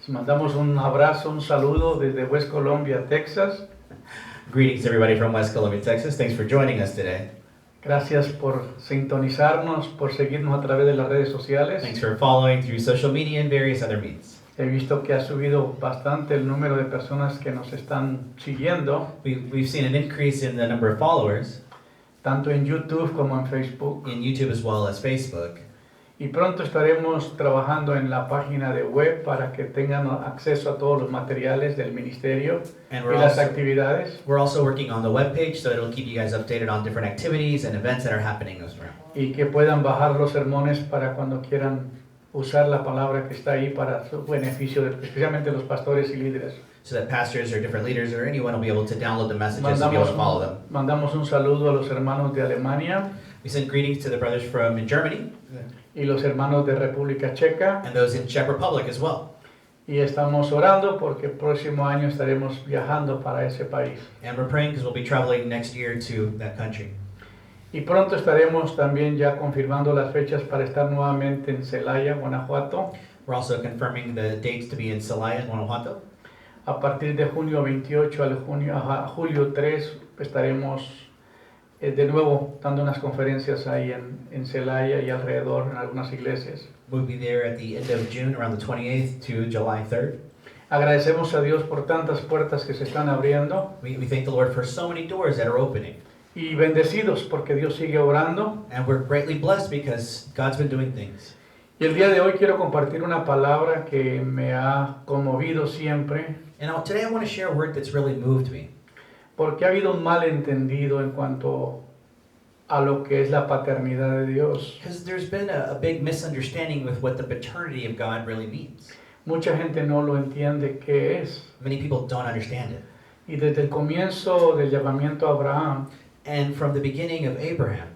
Les mandamos un abrazo, un saludo desde West Columbia, Texas. Greetings to everybody from West Columbia, Texas. Thanks for joining us today. Gracias por sintonizarnos, por seguirnos a través de las redes sociales. Thanks for following through social media and various other means. He visto que ha subido bastante el número de personas que nos están siguiendo, We've seen an increase in the number of followers tanto en YouTube como en Facebook. in YouTube as well as Facebook. Y pronto estaremos trabajando en la página de web para que tengan acceso a todos los materiales del ministerio And y las actividades. we're also working on the webpage, so it'll keep you guys updated on different activities and events that are happening around. Y que puedan bajar los sermones para cuando quieran usar la palabra que está ahí para su beneficio, especialmente los pastores y líderes. So that pastors or different leaders or anyone will be able to download the messages and be able to follow them. Mandamos un saludo a los hermanos de Alemania We send greetings to the brothers from in Germany y los hermanos de República Checa. and those in Czech Republic as well. Y estamos orando porque el próximo año estaremos viajando para ese país. And we're praying because we'll be traveling next year to that country. Y pronto estaremos también ya confirmando las fechas para estar nuevamente en Celaya, Guanajuato. We're also confirming the dates to be in Celaya, Guanajuato. A partir de junio 28 a julio 3 estaremos de nuevo dando unas conferencias ahí en Celaya y alrededor en algunas iglesias. We'll be there at the end of June, around the 28th to July 3rd. Agradecemos a Dios por tantas puertas que se están abriendo We thank the Lord for so many doors that are opening. y bendecidos porque Dios sigue obrando. And we're greatly blessed because God's been doing things. Y el día de hoy quiero compartir una palabra que me ha conmovido siempre And today I want to share a word that's really moved me. porque ha habido un malentendido en cuanto a lo que es la paternidad de Dios. Because there's been a big misunderstanding with what the paternity of God really means. Mucha gente no lo entiende qué es. Many people don't understand it. Y desde el comienzo del llamamiento a Abraham, And from the beginning of Abraham,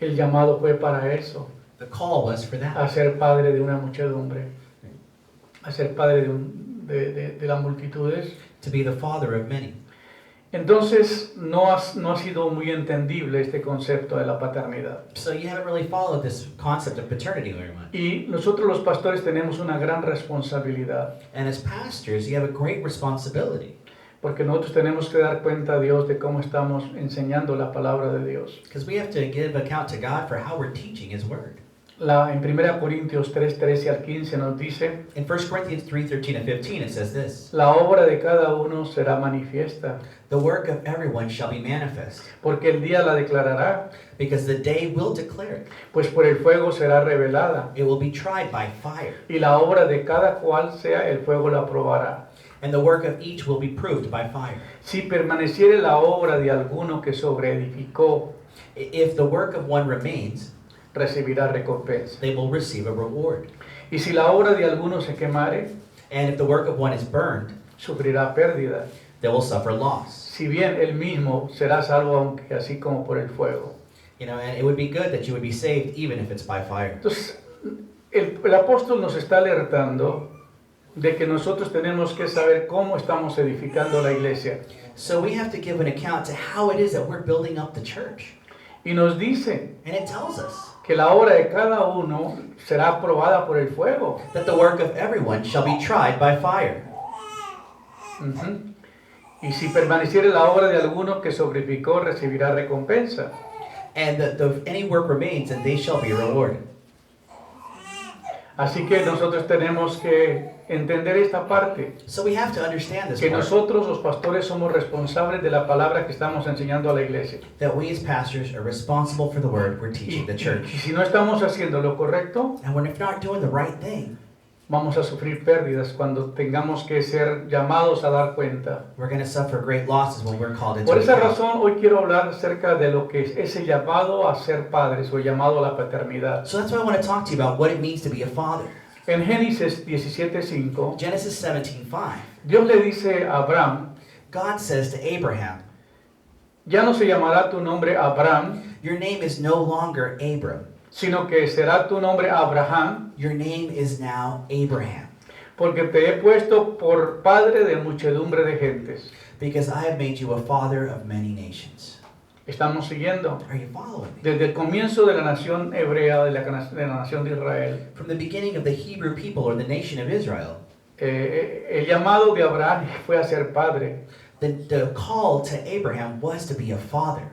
el llamado fue para eso, the call was for a that. ser padre de una muchedumbre, a ser padre de las multitudes. To be the father of many. Entonces no ha sido muy entendible este concepto de la paternidad. So you haven't really followed this concept of paternity very much. Y nosotros los pastores tenemos una gran responsabilidad, And as pastors, you have a great responsibility. porque nosotros tenemos que dar cuenta a Dios de cómo estamos enseñando la palabra de Dios. Because we have to give account to God for how we're teaching His Word. En 1 Corintios 3, 13 al 15 nos dice, In 1 Corinthians 3, 13 and 15, it says this. la obra de cada uno será manifiesta, The work of everyone shall be manifest, porque el día la declarará, because the day will declare it. pues por el fuego será revelada, It will be tried by fire, y la obra de cada cual sea el fuego la probará. and the work of each will be proved by fire. Si permaneciere la obra de alguno que sobreedificó, If the work of one remains, recibirá recompensa. they will receive a reward. Y si la obra de alguno se quemare, And if the work of one is burned, sufrirá pérdida. they will suffer loss. Si bien él mismo será salvo, aunque así como por el fuego. You know, and it would be good that you would be saved even if it's by fire. Entonces, el apóstol nos está alertando de que nosotros tenemos que saber cómo estamos edificando la iglesia. So we have to give an account to how it is that we're building up the church. Y nos dice And it tells us que la obra de cada uno será probada por el fuego. that the work of everyone shall be tried by fire. Ujú. Y si permaneciere la obra de alguno que sacrificó, recibirá recompensa. And any work remains, and they shall be rewarded. Así que nosotros tenemos que entender esta parte, So we have to understand this que part, nosotros los pastores somos responsables de la palabra que estamos enseñando a la iglesia. that we as pastors are responsible for the word we're teaching the Y church. si no estamos haciendo lo correcto, And when if not doing the right thing, vamos a sufrir pérdidas cuando tengamos que ser llamados a dar cuenta. we're going to suffer great losses when we're called into Por esa account. razón hoy quiero hablar acerca de lo que es ese llamado a ser padres o llamado a la paternidad. So that's why I want to talk to you about what it means to be a father. En Génesis 17:5, Genesis 17:5, Dios le dice a Abraham, God says to Abraham, ya no se llamará tu nombre Abraham, your name is no longer Abram. sino que será tu nombre Abraham, Your name is now Abraham, porque te he puesto por padre de muchedumbre de gentes. because I have made you a father of many nations. Estamos siguiendo. Are you following me? Desde el comienzo de la nación hebrea, de la nación de Israel, From the beginning of the Hebrew people or the nation of Israel, el llamado de Abraham fue a ser padre. The call to Abraham was to be a father.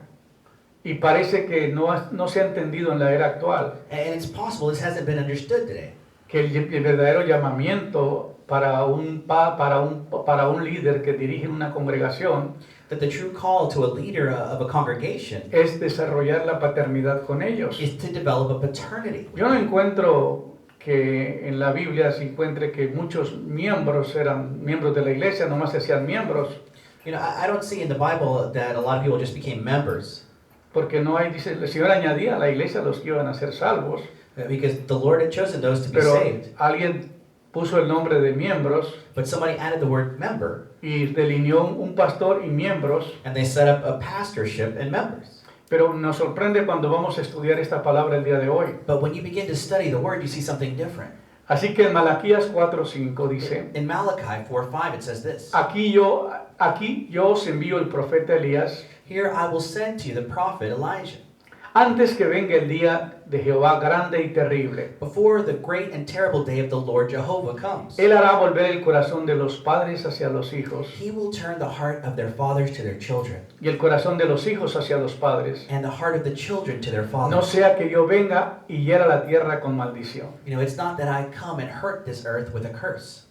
Y parece que no se ha entendido en la era actual And it's possible this hasn't been understood today. que el verdadero llamamiento para un líder que dirige una congregación That the true call to a leader of a congregation es desarrollar la paternidad con ellos. is to develop a paternity. Yo no encuentro que en la Biblia se encuentre que muchos miembros eran miembros de la iglesia, nomás se hacían miembros, You know, I don't see in the Bible that a lot of people just became members porque no hay, dice, el Señor añadía a la iglesia los que iban a ser salvos, because the Lord had chosen those to be pero saved. alguien puso el nombre de miembros But somebody added the word member y delineó un pastor y miembros, and they set up a pastorship and members. pero nos sorprende cuando vamos a estudiar esta palabra el día de hoy. But when you begin to study the word, you see something different. Así que en Malaquías 4:5 dice, In Malachi 4:5 it says this. aquí yo os envío el profeta Elías Here I will send to you the prophet Elijah antes que venga el día de Jehová grande y terrible. before the great and terrible day of the Lord Jehovah comes. Él hará volver el corazón de los padres hacia los hijos He will turn the heart of their fathers to their children y el corazón de los hijos hacia los padres. and the heart of the children to their No fathers. sea que yo venga y hiera la tierra con maldición. You know, it's not that I come and hurt this earth with a curse.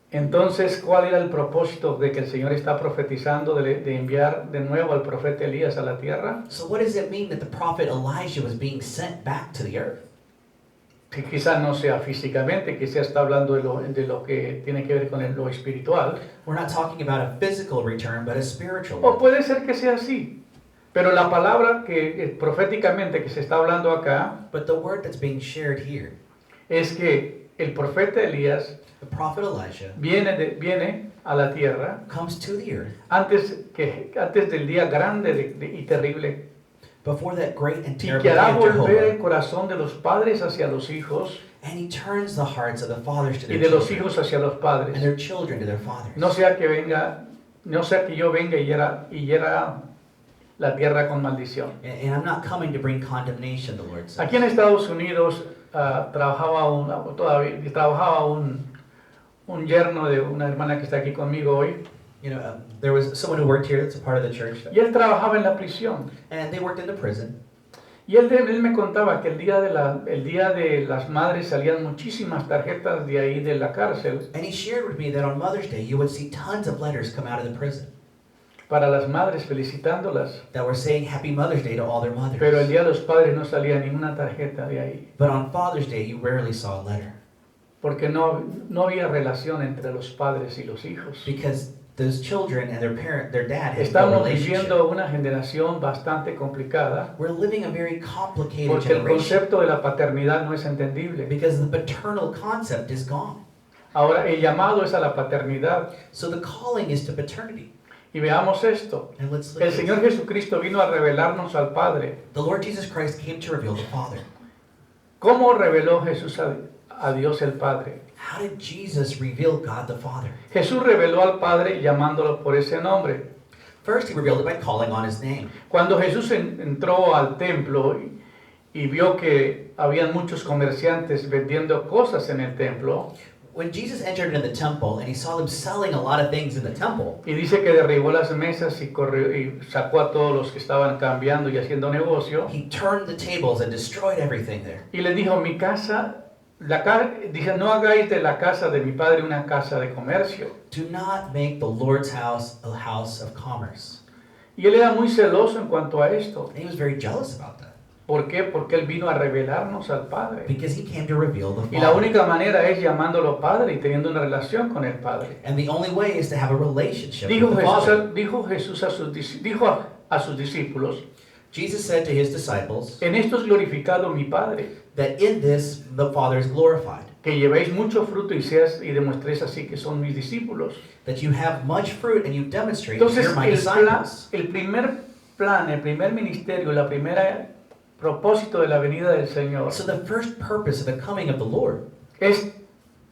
Entonces, ¿cuál era el propósito de que el Señor está profetizando de enviar de nuevo al profeta Elías a la tierra? So what does it mean that the prophet Elijah was being sent back to the earth? Que quizás no sea físicamente, quizás está hablando de lo que tiene que ver con lo espiritual. We're not talking about a physical return, but a spiritual O one. puede ser que sea así. Pero la palabra que proféticamente que se está hablando acá But the word that's being shared here, es que el profeta Elías the prophet Elijah, viene a la tierra comes to the earth antes del día grande y terrible, before that great and y terrible que day hará of volver el Jehovah, corazón de los padres hacia los hijos and he turns the hearts of the fathers to y their de los children, hijos hacia los and padres. their children to their fathers. No sea que yo venga y hiera la tierra con maldición. And I'm not coming to bring condemnation, the Lord says. Aquí en Estados Unidos trabajaba un yerno de una hermana que está aquí conmigo hoy, You know, there was someone who worked here that's a part of the church, y él trabajaba en la prisión. and they worked in the prison. Y él me contaba que el día de las madres salían muchísimas tarjetas de ahí de la cárcel And he shared with me that on Mother's Day, you would see tons of letters come out of the prison para las madres felicitándolas, that were saying Happy Mother's Day to all their mothers. pero el día de los padres no salía ninguna tarjeta de ahí, But on Father's Day, you rarely saw a letter porque no había relación entre los padres y los hijos. because those children and their dad had no Estamos relationship. viviendo una generación bastante complicada We're living a very complicated porque el generation concepto de la paternidad no es entendible. because the paternal concept is gone. Ahora, el llamado es a la paternidad. So the calling is to paternity. Y veamos esto. And let's look El at Señor this. Jesucristo vino a revelarnos al Padre. The Lord Jesus Christ came to reveal the Father. ¿Cómo reveló Jesús a Dios el Padre? How did Jesus reveal God the Father? Jesús reveló al Padre llamándolo por ese nombre. First, he revealed it by calling on his name. Cuando Jesús entró al templo y vio que habían muchos comerciantes vendiendo cosas en el templo, When Jesus entered into the temple and he saw them selling a lot of things in the temple, y dice que derribó las mesas y sacó a todos los que estaban cambiando y haciendo negocio, he turned the tables and destroyed everything there. y les dijo, dice, no hagáis de la casa de mi padre una casa de comercio. Do not make the Lord's house a house of commerce. Y él era muy celoso en cuanto a esto. And he was very jealous about that ¿Por qué? Porque él vino a revelarnos al Padre. because he came to reveal the Y la Father. única manera es llamándolo Padre y teniendo una relación con el Padre. And the only way is to have a relationship Dijo with the Father. Jesús a sus discípulos, Jesus said to his disciples en esto es glorificado mi Padre, that in this the Father is glorified, que llevéis mucho fruto y demuestréis así que son mis discípulos. that you have much fruit and you demonstrate that Entonces, you're my disciples. el primer ministerio, la primera propósito de la venida del Señor So the first purpose of the coming of the Lord es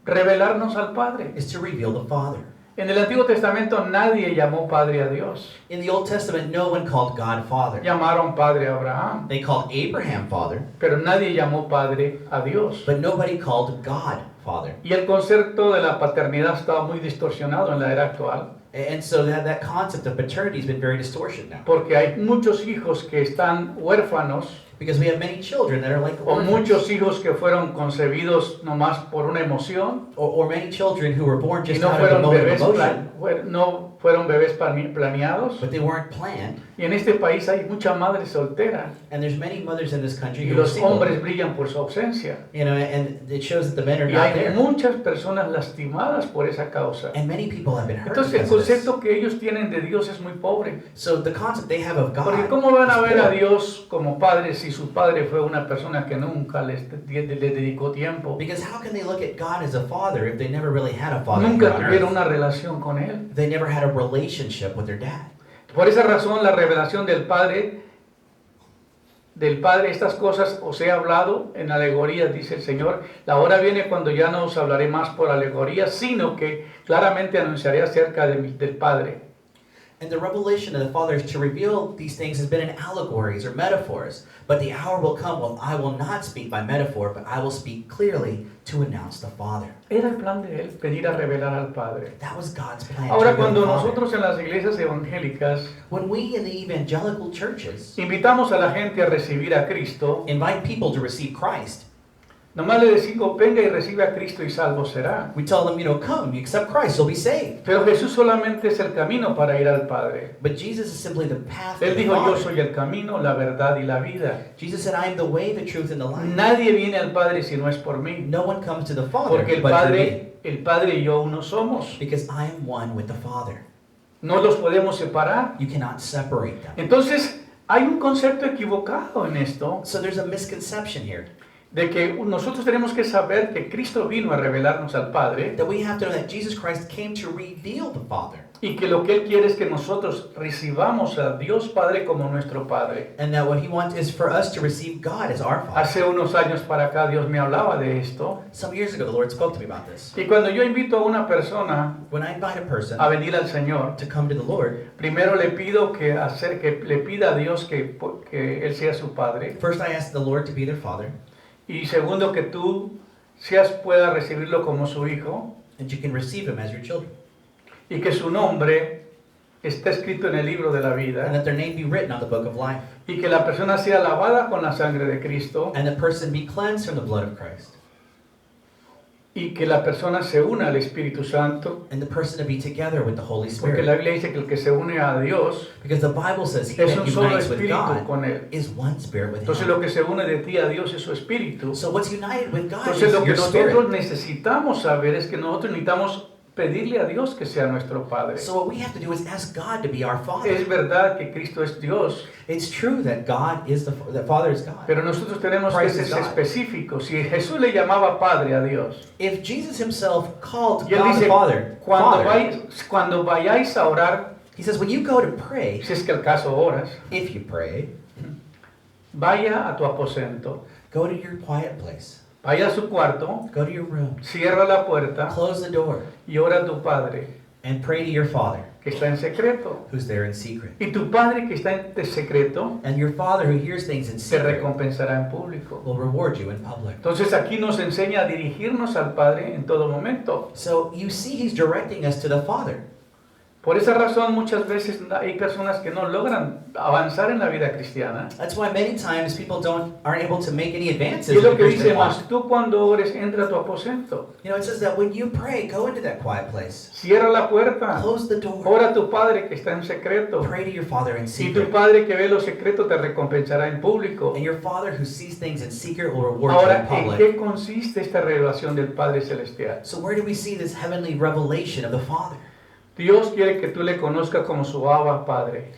revelarnos al Padre. is to reveal the Father. En el Antiguo Testamento nadie llamó Padre a Dios. In the Old Testament, no one called God Father. Llamaron Padre a Abraham, They called Abraham Father, pero nadie llamó Padre a Dios. but nobody called God father. Y el concepto de la paternidad está muy distorsionado en la era actual, And so that concept of paternity has been very distorted now. porque hay muchos hijos que están huérfanos Because we have many children that are like o orphans. muchos hijos que fueron concebidos nomás por una emoción Or many children who were born y just no out of a fueron moment of bebés, emotion, no fueron bebés planeados. but they weren't planned. Y en este país hay mucha madre soltera And there's many mothers in this country y who are los single. hombres brillan por su ausencia. You know, and it shows that the men are Y not hay there. muchas personas lastimadas por esa causa. And many people have been hurt Entonces el because of this. concepto que ellos tienen de Dios es muy pobre. So the concept they have of God Porque ¿cómo van a is ver a poor. Dios como padre si su padre fue una persona que nunca les dedicó tiempo? Because how can they look at God as a father if they never really had a father Nunca here on tuvieron earth? una relación con Él. They never had a relationship with their dad. Por esa razón la revelación del Padre, estas cosas os he hablado en alegorías, dice el Señor. La hora viene cuando ya no os hablaré más por alegorías, sino que claramente anunciaré acerca del Padre. And the revelation of the Father to reveal these things has been in allegories or metaphors. But the hour will come when I will not speak by metaphor, but I will speak clearly to announce the Father. Era el plan de Él, venir a revelar al Padre. That was God's plan. Ahora, to reveal cuando the Father. nosotros en las iglesias evangélicas When we in the evangelical churches invitamos a la gente a recibir a Cristo, invite people to receive Christ, nomás le decimos, venga y recibe a Cristo y salvo será. we tell them, come, you accept Christ, you'll be saved. Pero Jesús solamente es el camino para ir al Padre. But Jesus is simply the path to Él the dijo, yo Father. soy el camino, la verdad y la vida. Jesus said, I am the way, the truth, and the life. Nadie viene al Padre si no es por mí. No one comes to the Father Porque but through me, el Padre y yo uno somos. because I am one with the Father. No los podemos separar. You cannot separate them. Entonces, hay un concepto equivocado en esto, So there's a misconception here, de que nosotros tenemos que saber que Cristo vino a revelarnos al Padre that we have to know that Jesus Christ came to reveal the Father, y que lo que Él quiere es que nosotros recibamos a Dios Padre como nuestro Padre. and that what He wants is for us to receive God as our Father. Hace unos años para acá Dios me hablaba de esto. Some years ago, the Lord spoke to me about this. Y cuando yo invito a una persona When I invite a person a venir al Señor, to come to the Lord, primero le pido que le pida a Dios que Él sea su Padre. first I ask the Lord to be their Father, Y segundo, que tú pueda recibirlo como su hijo and you can receive Him as your children, y que su nombre esté escrito en el libro de la and vida that their name be written on the book of life, y que la persona sea lavada con la sangre de Cristo and the person be cleansed from the blood of Christ, y que la persona se una al Espíritu Santo, and the person to be together with the Holy porque la Spirit. Biblia dice que el que se une a Dios Because the Bible says He es that un solo unites with espíritu God con Él. is one spirit with Entonces Him. lo que se une de ti a Dios es su espíritu. So what's united with God Entonces is lo que your spirit. nosotros necesitamos saber es que nosotros necesitamos pedirle a Dios que sea nuestro Padre. So what we have to do is ask God to be our Father. Es verdad que Cristo es Dios, It's true that God is that Father is God. pero nosotros tenemos que Christ ser is God. específicos. Si Jesús le llamaba Padre a Dios, If Jesus Himself called y Él God dice, the Father, cuando vayáis a orar, He says, when you go to pray, si es que al caso oras, if you pray, vaya a tu aposento, go to your quiet place, vaya a su cuarto, go to your room, cierra la puerta close the door, y ora a tu Padre and pray to your Father que está en secreto. who's there in secret. Y tu Padre que está en secreto And your Father who hears things in te secret recompensará en público. will reward you in public. Entonces aquí nos enseña a dirigirnos al Padre en todo momento. So you see He's directing us to the Father. Por esa razón muchas veces hay personas que no logran avanzar en la vida cristiana. That's why many times people aren't able to make any advances Y es in lo the que dice Christian walk. más, tú cuando ores entra a tu aposento, You know, it says that when you pray, go into that quiet place, cierra la puerta, close the door, ora a tu Padre que está en secreto. pray to your Father in Y tu secret. Padre que ve lo secreto te recompensará en público. And your Father who sees things in secret will reward you in Ahora, ¿en public. qué consiste esta revelación del Padre Celestial? So where do we see this heavenly revelation of the Father? Dios quiere que tú le conozcas como su Abba Padre,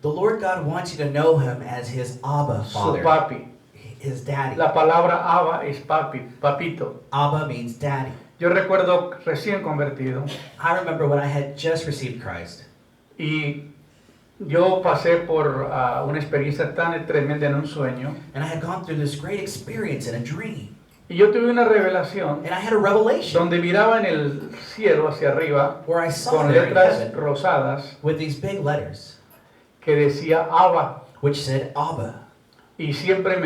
The Lord God wants you to know Him as His Abba su Father, papi. His Daddy. La palabra Abba es papi, papito. Abba means Daddy. Yo recuerdo recién convertido I remember when I had just received Christ, y yo pasé por una experiencia tan tremenda en un sueño and I had gone through this great experience in a dream, y yo tuve una revelación and I had a revelation donde miraba en el cielo hacia arriba where I saw con there in letras heaven rosadas with these big letters que decía Abba. which said Abba. Y siempre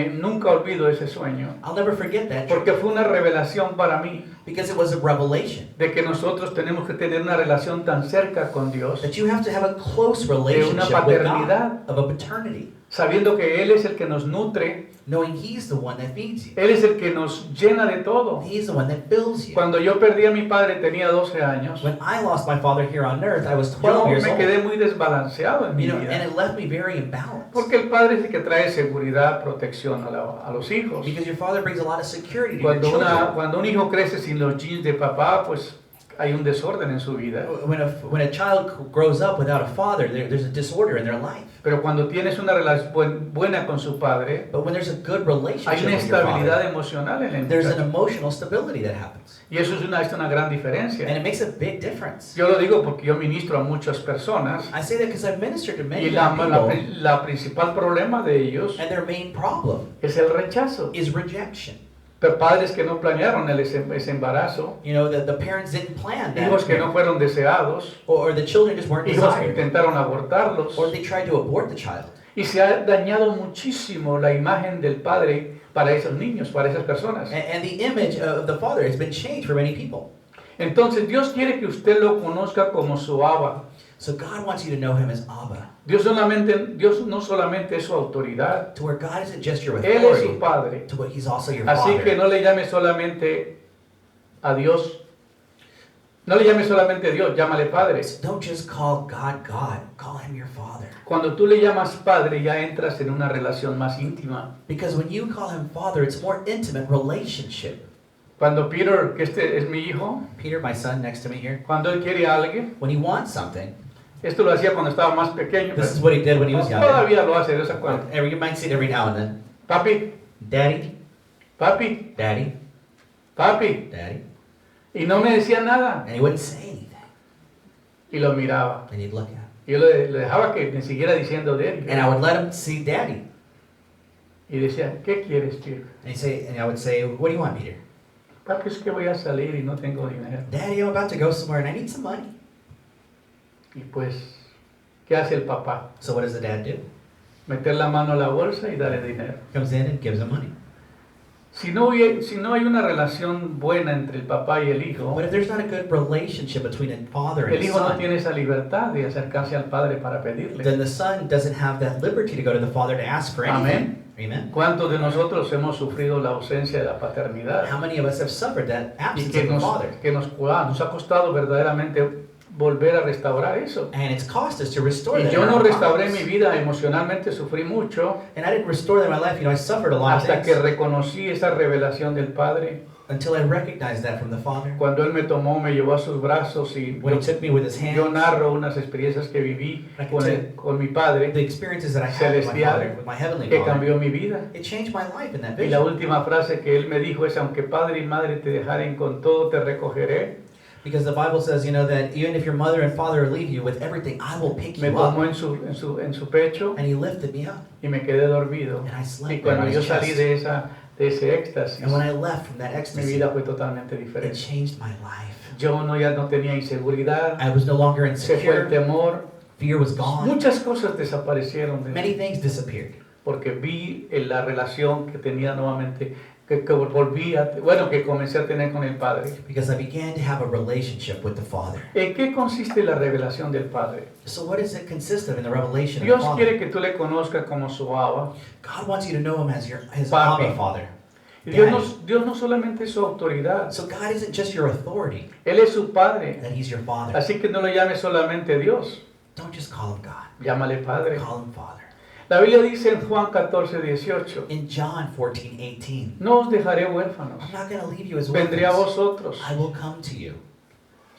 nunca olvido ese sueño, I'll never forget that dream porque fue una revelación para mí because it was a revelation de que nosotros tenemos que tener una relación tan cerca con Dios, that you have to have a close relationship with paternidad. God, of a paternity, sabiendo que Él es el que nos nutre, knowing He's the one that feeds you. Él es el que nos llena de todo. He's the one that fills you. Cuando yo perdí a mi padre tenía 12 años, When I lost my father here on earth, I was yo 12 years me old. quedé muy desbalanceado en mi You know, and vida, it left me very imbalanced. porque el padre es el que trae seguridad, protección a los hijos. Because your father brings a lot of security to your children. Cuando un hijo crece sin los jeans de papá, pues hay un desorden en su vida. When a child grows up without a father, there's a disorder in their life. Pero cuando tienes una relación buena con su padre, But when there's a good relationship hay una with your estabilidad father, emocional en el there's an muchacho. emotional stability that happens. Y eso es una gran And diferencia. it makes a big difference. Yo lo digo porque yo ministro a muchas personas I say that because I've ministered to y many people, la principal problema de ellos and their main problem es el rechazo. is rejection. Pero padres que no planearon ese embarazo, You know, the parents didn't plan that. hijos que no fueron deseados, Or the children just weren't hijos que desired. intentaron abortarlos. Or they tried to abort the child. Y se ha dañado muchísimo la imagen del padre para esos niños, para esas personas. And the image of the father has been changed for many people. Entonces Dios quiere que usted lo conozca como su Abba. So God wants you to know Him as Abba. Dios no solamente es su autoridad, To where God isn't just your Él es su authority, Padre. to where He's also your Así Father. que no le llame solamente a Dios, no le llame solamente a Dios, llámale Padre. Don't just call God God, call Him your Father. Cuando tú le llamas Padre ya entras en una relación más íntima. Because when you call Him Father, it's more intimate relationship. Cuando Peter, que este es mi hijo, Peter, my son next to me here, cuando él quiere a alguien, when he wants something, esto lo hacía cuando estaba más pequeño, this is what he did when he was younger. todavía lo hace de vez en cuando. You might see it every now and then. Papi, Daddy, papi, Daddy, papi. Daddy. Y no me decía nada. And he wouldn't say anything. Y lo miraba. And he'd look at him. Y yo le dejaba que me siguiera diciendo de él. And I would let him see Daddy. Y decía, ¿qué quieres, Peter? And I would say, what do you want, Peter? Papi, es que voy a salir y no tengo dinero. Daddy, I'm about to go somewhere and I need some money. Y pues, ¿qué hace el papá? So what does the dad do? Meter la mano a la bolsa y darle dinero. Comes in and gives him money. Si no hay una relación buena entre el papá y el hijo, But if there's not a good relationship between a father and el a hijo no son, tiene esa libertad de acercarse al padre para pedirle. then the son doesn't have that liberty to go to the father to ask for anything. Amen. ¿Cuántos de nosotros hemos sufrido la ausencia de la paternidad? How many of us have suffered that Y absence que of a nos father? ha costado verdaderamente volver a restaurar eso. And it's cost us to restore Y that. yo in no our restauré lives. mi vida emocionalmente, sufrí mucho And I didn't restore that in my life. You know, I suffered a lot of hasta que things reconocí esa revelación del Padre. until I recognized that from the Father. Cuando Él me tomó, me llevó a sus brazos y When He took me with His yo hands, narro unas experiencias que viví I can tell con mi Padre the experiences that I had with my celestial Father, with my Heavenly que Father, cambió mi vida. it changed my life in that Y la vision. última frase que Él me dijo es, aunque padre y madre te dejaren, con todo te recogeré. Because the Bible says, you know, that even if your mother and father leave you with everything, I will pick Me you tomó up. en su pecho And He lifted me up. y me quedé dormido. And I Y slept there on cuando yo His salí chest. de ese éxtasis, And when I left from that mi ecstasy, vida fue totalmente it diferente. changed my life. Yo ya no tenía inseguridad, I was no longer se fue el insecure. temor, Fear was gone. muchas cosas desaparecieron de Many mí, things disappeared. porque vi en la relación que tenía nuevamente, que comencé a tener con el Padre. Because I began to have a relationship with the Father. ¿En qué consiste la revelación del Padre? So what does it consist of in the revelation of the Dios Father? quiere que tú le conozcas como su Abba. God wants you to know Him as His Papi. Abba Father. Y Daddy. Dios no solamente es su autoridad, So God isn't just your authority, Él es su Padre. that He's your Father. Así que no lo llames solamente Dios, Don't just call Him God. llámale Padre. Call Him Father. La Biblia dice en Juan 14:18, In John 14:18, no os dejaré huérfanos, I'm not going to leave you as vendré a orphans. vosotros. I will come to you.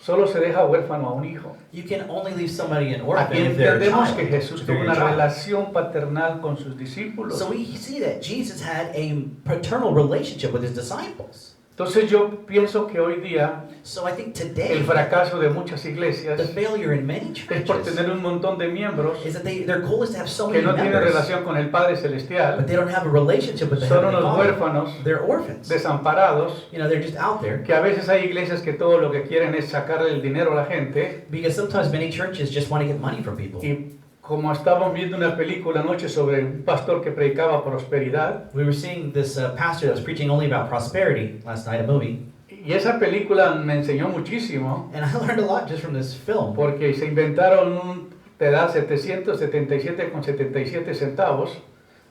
Solo se deja huérfano a un hijo. You can only leave somebody an Aquí orphan if they're a entendemos child. que Jesús if they're tuvo your una child. relación paternal con sus discípulos. So we see that Jesus had a paternal relationship with His disciples. Entonces yo pienso que hoy día So I think el today, fracaso de muchas the iglesias failure in many es por churches tener un montón de miembros is that their goal is to have so que many no tienen members, relación con el Padre but Celestial, they don't have a relationship with the son Heavenly unos Father. huérfanos, They're orphans. desamparados, You know, they're just out there. que a veces hay iglesias que todo lo que quieren es sacarle el dinero a la gente Because sometimes many churches just want to get money from people. y como estábamos viendo una película anoche sobre un pastor que predicaba prosperidad, We were seeing this pastor that was preaching only about prosperity last night, a movie, y esa película me enseñó muchísimo, and I learned a lot just from this film. porque se inventaron te da 777,77 centavos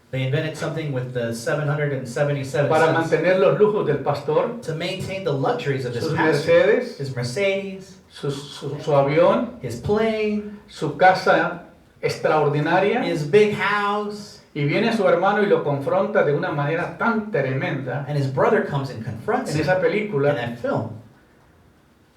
They invented something with the 777 para cents mantener los lujos del pastor, to maintain the luxuries of this sus pastor. Mercedes, His Mercedes, su avión, his plane, su casa extraordinaria, his big house, y viene su hermano y lo confronta de una manera tan tremenda and his brother comes and confronts en him esa in película, that film.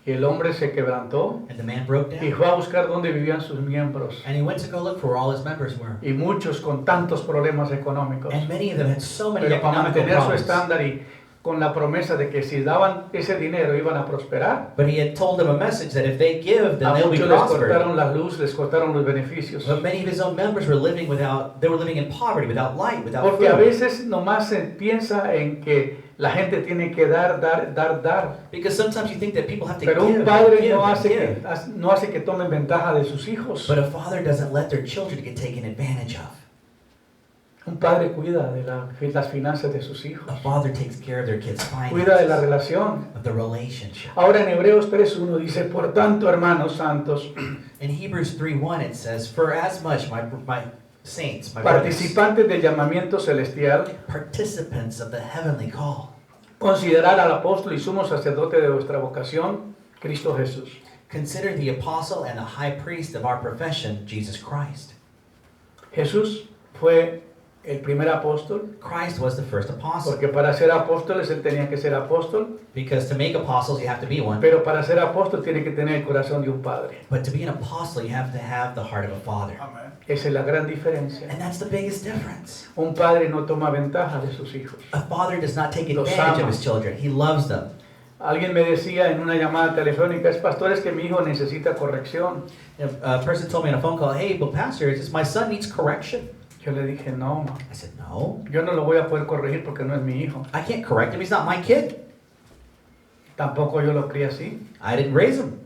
y el hombre se quebrantó And the man broke y down. fue a buscar dónde vivían sus miembros, And he went to go look for where all his members were. y muchos con tantos problemas económicos, And many of them had so many pero para economical mantener su problems. estándar y con la promesa de que si daban ese dinero iban a prosperar. But he had told them a message that if they give, then A they'll be muchos les prospered. cortaron la luz, les cortaron los beneficios. But many of his own members were living in poverty, without light, without Porque a food. veces nomás se piensa en que la gente tiene que dar. Because sometimes you think that people have to Pero give, un padre give, no and hace give. no hace que tomen ventaja de sus hijos. But a father doesn't let their children get taken advantage of. Un padre cuida de las finanzas de sus hijos. A father takes care of their kids' Cuida de la finances, relación. of the relationship. Ahora en Hebreos 3:1 dice, por tanto, hermanos santos, In Hebrews 3:1 it says, "For as much, my saints, my brothers, participantes del llamamiento celestial, participants of the heavenly call, considerar al apóstol y sumo sacerdote de vuestra vocación, Cristo Jesús." consider the apostle and the high priest of our profession, Jesus Christ." Jesús fue el primer apóstol, Christ was the first apostle. porque para ser apóstoles él tenía que ser apóstol, Because to make apostles, you have to be one. pero para ser apóstol tiene que tener el corazón de un padre. But to be an apostle, you have to have the heart of a father. Esa es la gran diferencia. And that's the biggest difference. Un padre no toma ventaja de sus hijos. A father does not take Los advantage ama. of his children. He loves them. Alguien me decía en una llamada telefónica, es pastor, es que mi hijo necesita corrección. A person told me on a phone call, "Hey, but pastor, it's just my son needs correction." Yo le dije, no, ma, I said, "No, yo no lo voy a poder corregir porque no es mi hijo. I can't correct him. He's not my kid. Tampoco yo lo crié así. I didn't raise him.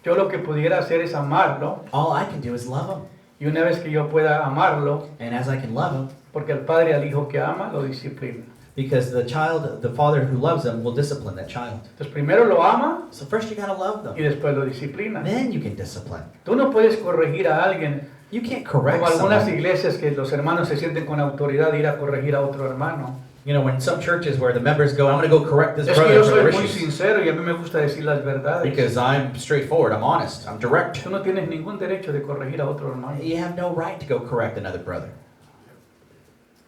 Yo lo que pudiera hacer es amarlo, All I can do is love him. y una vez que yo pueda amarlo, And as I can love him, porque el padre al hijo que ama lo disciplina. because the father who loves him will discipline that child. Entonces primero lo ama So first you gotta love y them. después lo disciplina. Then you can discipline. Tú no puedes corregir a alguien, You can't correct como algunas someone. iglesias que los hermanos se sienten con autoridad de ir a corregir a otro hermano. You know, when some churches where the members go, "I'm going to go correct this Es que brother yo for soy their muy issues." sincero y a mí me gusta decir las verdades. Because I'm straightforward, I'm honest, I'm direct. Tú no tienes ningún derecho de corregir a otro hermano. You have no right to go correct another brother.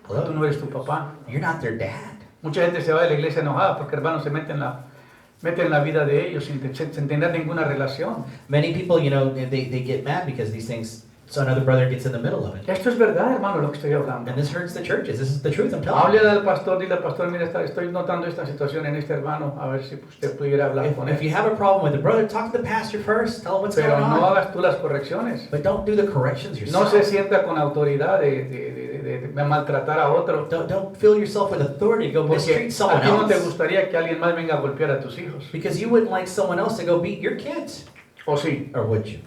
Tú Hello? no eres tu papá. You're not their dad. Mucha gente se va de la iglesia enojada porque hermanos se meten en la vida de ellos sin tener ninguna relación. Many people, you know, they get mad because these things, so another brother gets in the middle of it. Esto es verdad, hermano, lo que estoy hablando. And this hurts the churches. This is the truth I'm telling you. Háblele al pastor, dile al pastor, mira, estoy notando esta situación en este hermano, a ver si usted pudiera hablar con If él. you have a problem with the brother, talk to the pastor first. Tell him what's Pero going no on. hagas tú las correcciones. But don't do the corrections No yourself. se sienta con autoridad de maltratar a otro. Don't fill yourself with authority to go Porque mistreat someone a ti no te else. gustaría que alguien más venga a golpear a tus hijos. Because you wouldn't like someone else to go beat your kids. ¿O sí? Or would you?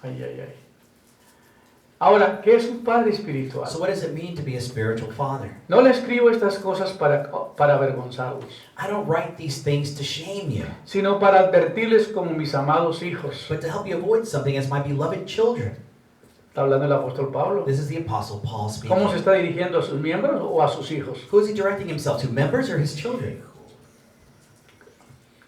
Ay, ay, ay. Ahora, ¿qué es un padre espiritual? So what does it mean to be a spiritual father? No le escribo estas cosas para avergonzarlos, I don't write these things to shame you, sino para advertirles como mis amados hijos. but to help you avoid something as my beloved children. Está hablando el apóstol Pablo. This is the Apostle Paul speaking. ¿Cómo se está dirigiendo a sus miembros o a sus hijos? Who is he directing himself to, members or his children?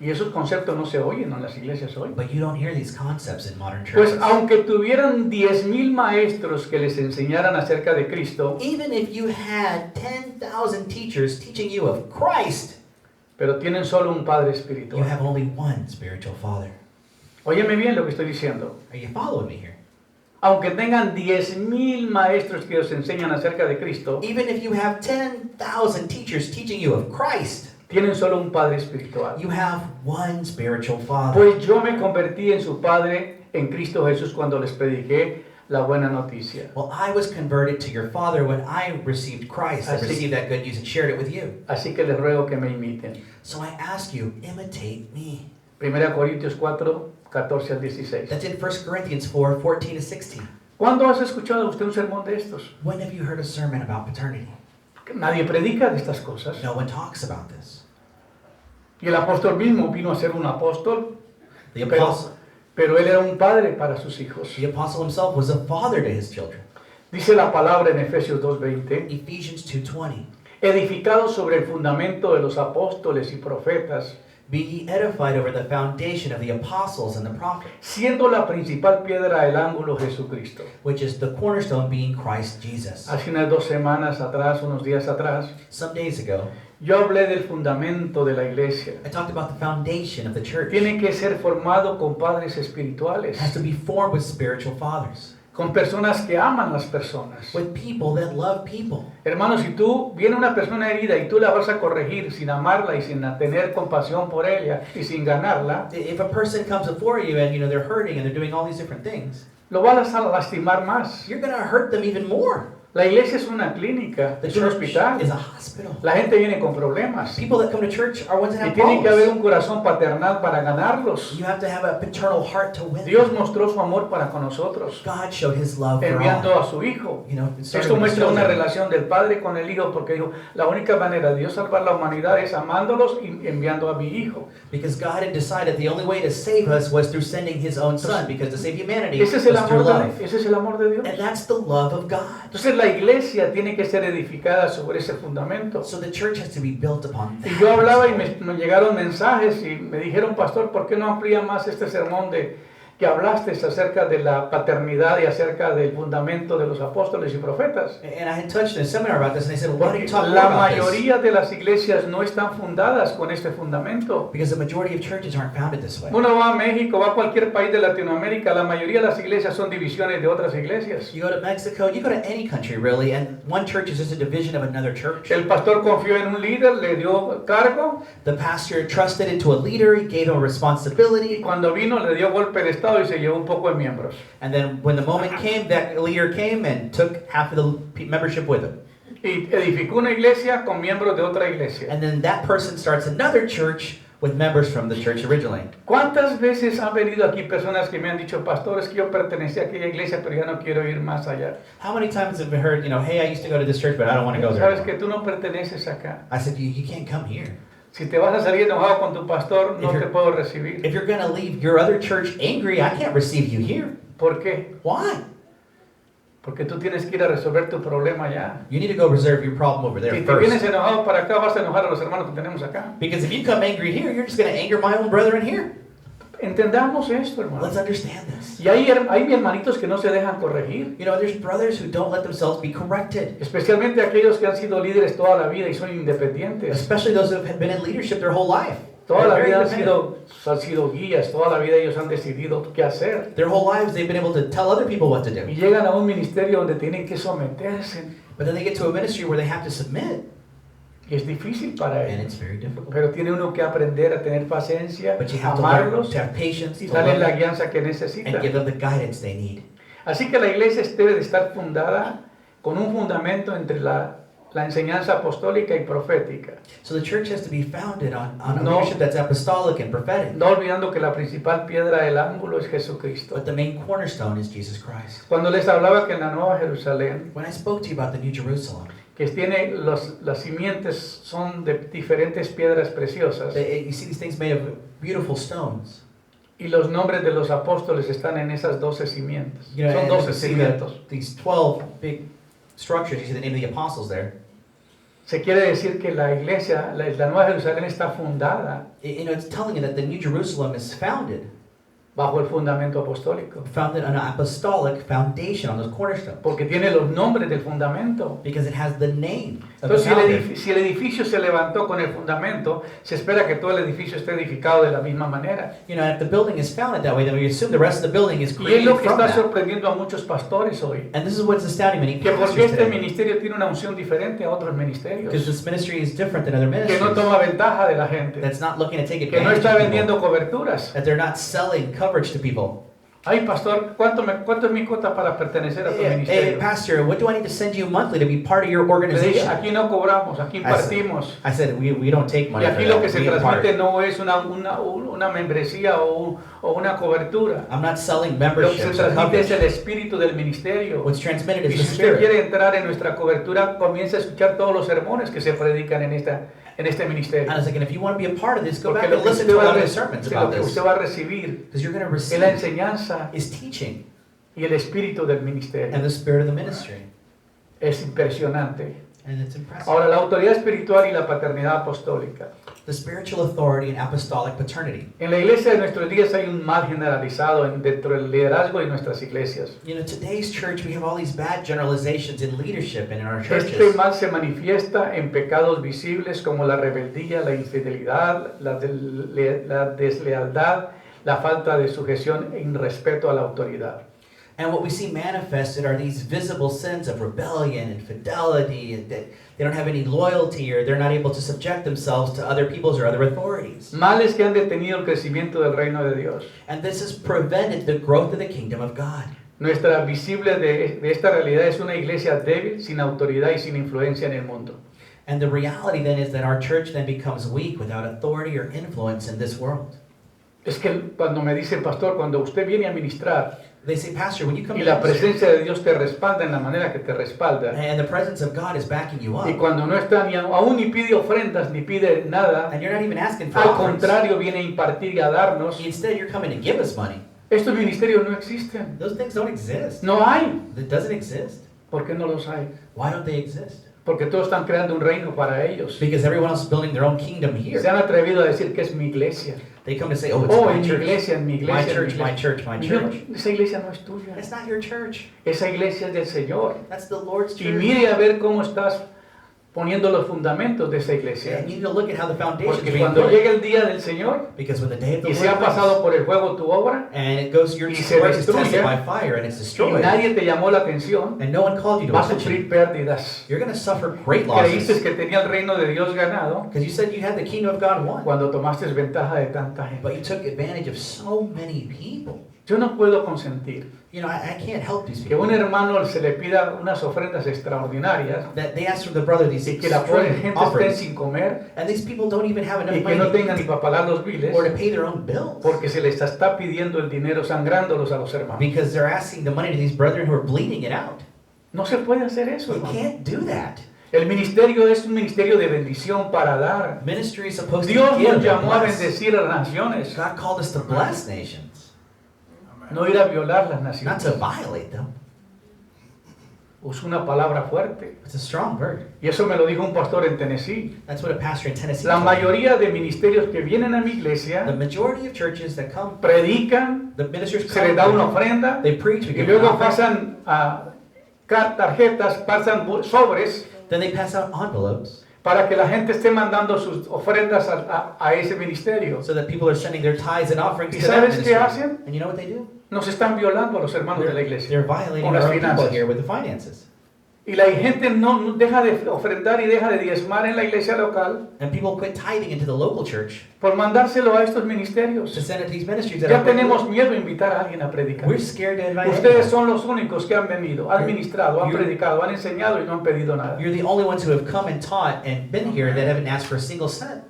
Y esos conceptos no se oyen en las iglesias hoy. But you don't hear these concepts in modern Pues churches. aunque tuvieran 10,000 maestros que les enseñaran acerca de Cristo, Even if you had 10,000 teachers teaching you of Christ, pero tienen solo un padre you espiritual. have only one spiritual father. Óyeme bien lo que estoy diciendo. Are you following me here? Aunque tengan 10,000 maestros que os enseñan acerca de Cristo, Even if you have 10,000 teachers teaching you of Christ, tienen solo un padre espiritual. you have one spiritual father. Pues yo me convertí en su padre en Cristo Jesús cuando les prediqué la buena noticia. Well, I was converted to your father when I received Christ. I Así- received that good news and shared it with you. Así que les ruego que me imiten. So I ask you, imitate me. 1 Corintios 4, 14 al 16. That's in 1 Corinthians 4, 14 to 16. ¿Cuándo has escuchado usted un sermón de estos? When have you heard a sermon about paternity? Nadie predica de estas cosas. No one talks about this. Y el apóstol mismo vino a ser un apóstol, The pero, apostle, pero él era un padre para sus hijos. the apostle himself was a father to his children. Dice la palabra en Efesios 2:20, Ephesians 2:20. edificado sobre el fundamento de los apóstoles y profetas, Be ye edified over the foundation of the apostles and the prophets, siendo la principal piedra del ángulo Jesucristo. which is the cornerstone being Christ Jesus. Hace unas 2 semanas atrás, unos días atrás, Some days ago, yo hablé del fundamento de la iglesia. I talked about the foundation of the church. Tiene que ser formado con padres It espirituales, has to be formed with spiritual fathers, con personas que aman las personas. with people that love people. Hermano, si tú viene una persona herida y tú la vas a corregir sin amarla y sin tener compasión por ella y sin ganarla, If a person comes before you and they're hurting and they're doing all these different things, lo vas a lastimar más. you're going to hurt them even more. La iglesia es una clínica, The es un church hospital. is a hospital. La gente viene con problemas People that come to church are ones that y have tiene que haber problems. un corazón paternal para ganarlos. You have to have a paternal heart to win Dios them. mostró su amor para con nosotros, God showed his love for enviando all. a su Hijo. It started Esto with his muestra una children. relación del Padre con el Hijo, porque dijo, la única manera de Dios salvar la humanidad es amándolos y enviando a mi Hijo. Because God had decided the only way to save us was through sending his own son, because to save humanity was Ese es el through amor love. ese es el amor de Dios. And that's the love of God. Entonces la iglesia tiene que ser edificada sobre ese fundamento. So the church has to be built upon that. Y yo hablaba y me llegaron mensajes y me dijeron, pastor, ¿por qué no amplía más este sermón que hablaste acerca de la paternidad y acerca del fundamento de los apóstoles y profetas? And I had touched in a seminar about this, and they said, why don't you talk more La about this? mayoría de las iglesias no están fundadas con este fundamento. Because the majority of churches aren't founded this way. Uno va a México, va a cualquier país de Latinoamérica, la mayoría de las iglesias son divisiones de otras iglesias. You go to Mexico, you go to any country really, and one church is just a division of another church. El pastor confió en un líder, le dio cargo, The pastor trusted into a leader, he gave him a y responsibility, cuando vino le dio golpe de estado y se llevó un poco de miembros. and then when the moment came, that leader came and took half of the membership with him. Y edificó una iglesia con miembros de otra iglesia. And then that person starts another church with members from the church originally. ¿Cuántas veces han venido aquí personas que me han dicho, pastor, es que yo pertenecía a aquella iglesia, pero ya no quiero ir más allá? How many times have we heard, hey, I used to go to this church, but I don't want to go there Sabes que anymore? tú no perteneces acá. I said, you can't come here. Si te vas a salir enojado con tu pastor, no If te you're- puedo recibir. If you're going to leave your other church angry, I can't receive you here. ¿Por qué? Why? Porque tú tienes que ir a resolver tu problema allá. You need to go reserve your problem over there Si te vienes first. enojado para acá, vas a enojar a los hermanos que tenemos acá. Because if you come angry here, you're just going to anger my own brethren here. Entendamos esto, hermano. Let's understand this. Y hay hermanitos que no se dejan corregir. There's brothers who don't let themselves be corrected, Especialmente aquellos que han sido líderes toda la vida y son independientes. especially those who have been in leadership their whole life. Toda la They're vida very han sido guías, toda la vida ellos han decidido qué hacer. Their whole lives they've been able to tell other people what to Y do. llegan a un ministerio donde tienen que someterse. But then they get to a ministry where they have to submit, Y es difícil para and ellos. it's very difficult. Pero tiene uno que aprender a tener paciencia, But you have to learn amarlos to have patience, y to darles la love them, guianza que and necesitan. give them the guidance they need. Así que la iglesia debe de estar fundada con un fundamento entre la enseñanza apostólica y profética. So the church has to be founded on a No. leadership that's apostolic and prophetic. No olvidando que la principal piedra del ángulo es Jesucristo. But the main cornerstone is Jesus Christ. Cuando les hablaba que en la Nueva Jerusalén, When I spoke to you about the New Jerusalem, que tiene las simientes son de diferentes piedras preciosas you see these things made of beautiful stones. y los nombres de los apóstoles están en esas 12 simientes. Son And 12 you see cimientos. these 12 big structures. You see the name of the apostles there. Se quiere decir que la iglesia, la Nueva Jerusalén está fundada It's telling you that the New Jerusalem is founded bajo el fundamento apostólico, on an apostolic foundation, on those cornerstones. porque tiene los nombres del fundamento. Because it has the name of the Entonces, founder. si el edificio se levantó con el fundamento, se espera que todo el edificio esté edificado de la misma manera. If the building is founded that way, then we assume the rest of the building is Y es created lo que from está that. sorprendiendo a muchos pastores hoy, And this is what's astounding many que porque pastors este today. ministerio tiene una unción diferente a otros ministerios, Because this ministry is different than other que ministries. no toma ventaja de la gente, That's not looking to take que no advantage está of people. vendiendo coberturas, That they're not selling coverage to people. Ay, pastor, ¿cuánto es mi cuota para pertenecer a tu Hey, ministerio? pastor, what do I need to send you monthly to be part of your Le dije, organization? aquí no cobramos, aquí impartimos. I said, we don't take Y money for aquí lo que that. se We impart. transmite no es una membresía o una cobertura. I'm not selling Lo que se memberships or transmite es coverage. el espíritu del ministerio. What's transmitted Y is the si usted spirit. quiere entrar en nuestra cobertura, comience a escuchar todos los sermones que se predican en este ministerio. And I was like, and if you want to be a part of this, go Porque back lo and que listen usted to a va lot a of the sermons lo about que this. usted va a recibir Because you're going to es la receive enseñanza is teaching y el espíritu del ministerio. and the spirit of the ministry. Es impresionante. And it's impressive. Ahora, la autoridad espiritual y la paternidad apostólica. The spiritual authority and apostolic paternity. En la iglesia de nuestros días hay un mal generalizado dentro del liderazgo de nuestras iglesias. You know, today's church, we have all these bad generalizations in leadership and in our Este churches. mal se manifiesta en pecados visibles como la rebeldía, la infidelidad, la deslealtad, la falta de sujeción e irrespeto a la autoridad. And what we see manifested are these visible sins of rebellion and fidelity, and that they don't have any loyalty or they're not able to subject themselves to other people's or other authorities. Males que han detenido el crecimiento del reino de Dios. And this has prevented the growth of the kingdom of God. Nuestra visible de esta realidad es una iglesia débil, sin autoridad y sin influencia en el mundo. And the reality then is that our church then becomes weak without authority or influence in this world. Es que cuando me dice el pastor, cuando usted viene a ministrar They say, Pastor, when you come y to la ministry, presencia de Dios te respalda en la manera que te respalda, and the presence of God is backing you y up, cuando no está aún ni pide ofrendas ni pide nada, and you're not even asking for al offerings, contrario viene a impartir y a darnos, instead you're coming to give us money. estos ministerios no existen. Those things don't exist. No hay. It doesn't exist. ¿Por qué no los hay? Why don't they exist? Porque todos están creando un reino para ellos. Because everyone else is building their own kingdom Se here. han atrevido a decir que es mi iglesia. They come to say, oh, it's Oh, my en mi church. iglesia, en mi My iglesia. en mi church, my iglesia. church, my Y yo, church. esa iglesia no es tuya. That's not your church. Esa iglesia es del Señor. That's the Lord's Y church. mire a ver cómo estás poniendo los fundamentos de esa iglesia. And you need to look at how the foundations Porque being cuando put. llegue el día del Señor Because when the day of the y se ha Lord pasado comes, por el fuego tu obra and it goes, your y se work is destruye, tested by fire and it's y destroyed, nadie te llamó la atención, and no one called you to va a attention, sufrir pérdidas. you're going to suffer great Creíste losses. que tenía el reino de Dios ganado Because you said you had the kingdom of God won, cuando tomaste ventaja de tanta gente. but you took advantage of so many people. Yo no puedo consentir You know, I can't help these que people. un hermano se le pida unas ofrendas extraordinarias That they ask from the brother these y que la pobre extraordinary gente esté offerings, sin comer and these people don't even have enough y que no money tengan ni para pagar los biles or to pay their own bills. porque se les está pidiendo el dinero sangrándolos a los hermanos. Because they're asking the money to these brethren who are bleeding it out. No se puede hacer eso, You hermano. can't do that. El ministerio es un ministerio de bendición para dar. Ministry is supposed Dios to give nos and llamó a bless. bendecir a las naciones, God called us to bless nations, no ir a violar las not naciones. to violate them. Usa una palabra fuerte. It's a strong word. Y eso me lo dijo un pastor en Tennessee. That's what a pastor in Tennessee La told me. mayoría de ministerios que vienen a mi The iglesia majority of churches that come, predican, the ministers se les da una come, ofrenda they preach, we y give them luego offering, pasan tarjetas, pasan sobres then they pass out envelopes para que la gente esté mandando sus ofrendas a ese ministerio. so that people are sending their tithes and offerings ¿Y to that sabes qué ministry. hacen? And you know what they do? Nos están violando a los hermanos de la iglesia. They're violating Con las our own people finanzas. here with the finances. Y la gente no deja de ofrendar y deja de diezmar en la iglesia local And people quit tithing into the local church por mandárselo a estos to ministerios. send it to these ministries that Ya are tenemos miedo a invitar a alguien a predicar. We're scared to invite Ustedes anyone. son los únicos que han venido, han ministrado, han predicado, han enseñado y no han pedido nada. You're the only ones who have come and taught and been here that haven't asked for a single cent.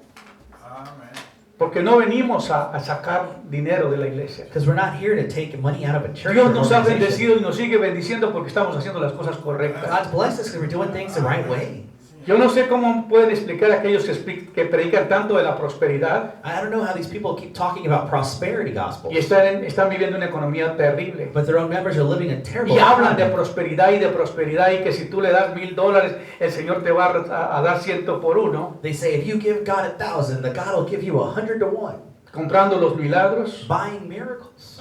Porque no venimos a sacar dinero de la iglesia. Because we're not here to take money out of a church. Dios or nos ha organization. bendecido y nos sigue bendiciendo porque estamos haciendo las cosas correctas. God's blessed us because we're doing things the right way. Yo no sé cómo pueden explicar a aquellos que predican tanto de la prosperidad I don't know how these people keep talking about prosperity gospel, y están viviendo una economía terrible. but their own members are living a terrible Y hablan de life. prosperidad y que si tú le das $1,000, el Señor te va a dar 100 por uno, They say if you give God 1,000, the God will give you 100 to 1. comprando los milagros, Buying miracles.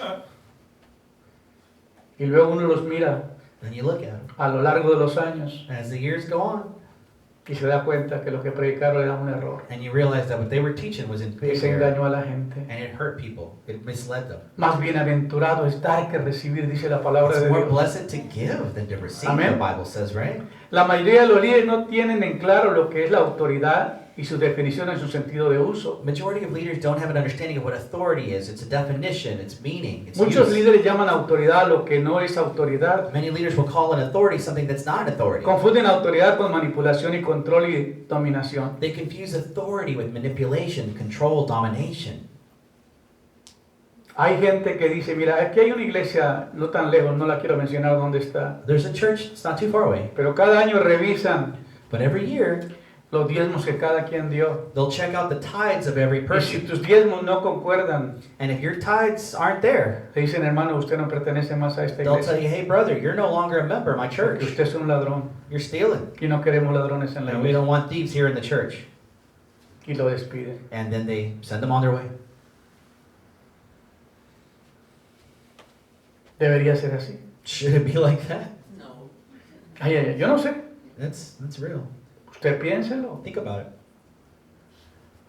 y luego uno los mira Then you look at them. a lo largo de los años As the years go on, y se da cuenta que lo que predicaron era un error. and you realize that what they were teaching was in Y big se error, engañó a la gente. and it hurt people. It misled them. Más bienaventurado es dar que recibir, dice la palabra It's de more Dios. blessed to give than to receive, Amén. the Bible says, right? La mayoría de los líderes no tienen en claro lo que es la autoridad y su definición en su sentido de uso. Majority of leaders don't have an understanding of what authority is. It's a definition, its meaning, its Muchos use. líderes llaman autoridad a lo que no es autoridad. Many leaders will call an authority something that's not an authority. Confunden autoridad con manipulación y control y dominación. They confuse authority with manipulation, control, domination. Hay gente que dice, mira, aquí hay una iglesia no tan lejos, no la quiero mencionar dónde está, There's a church, it's not too far away, pero cada año revisan but every year los diezmos que cada quien dio. they'll check out the tithes of every Y si person. tus diezmos no concuerdan, And if your tithes aren't there, te dicen, hermano, usted no pertenece más a esta they'll tell iglesia, you, hey brother, you're no longer a member of my porque church. usted es un ladrón. You're stealing. Y no queremos ladrones en la And we iglesia. don't want thieves here in the church. Y lo despiden. And then they send them on their way. Debería ser así. Should it be like that? No. Ay, ay, ay, yo no sé. That's real. Usted piénselo. Think about it.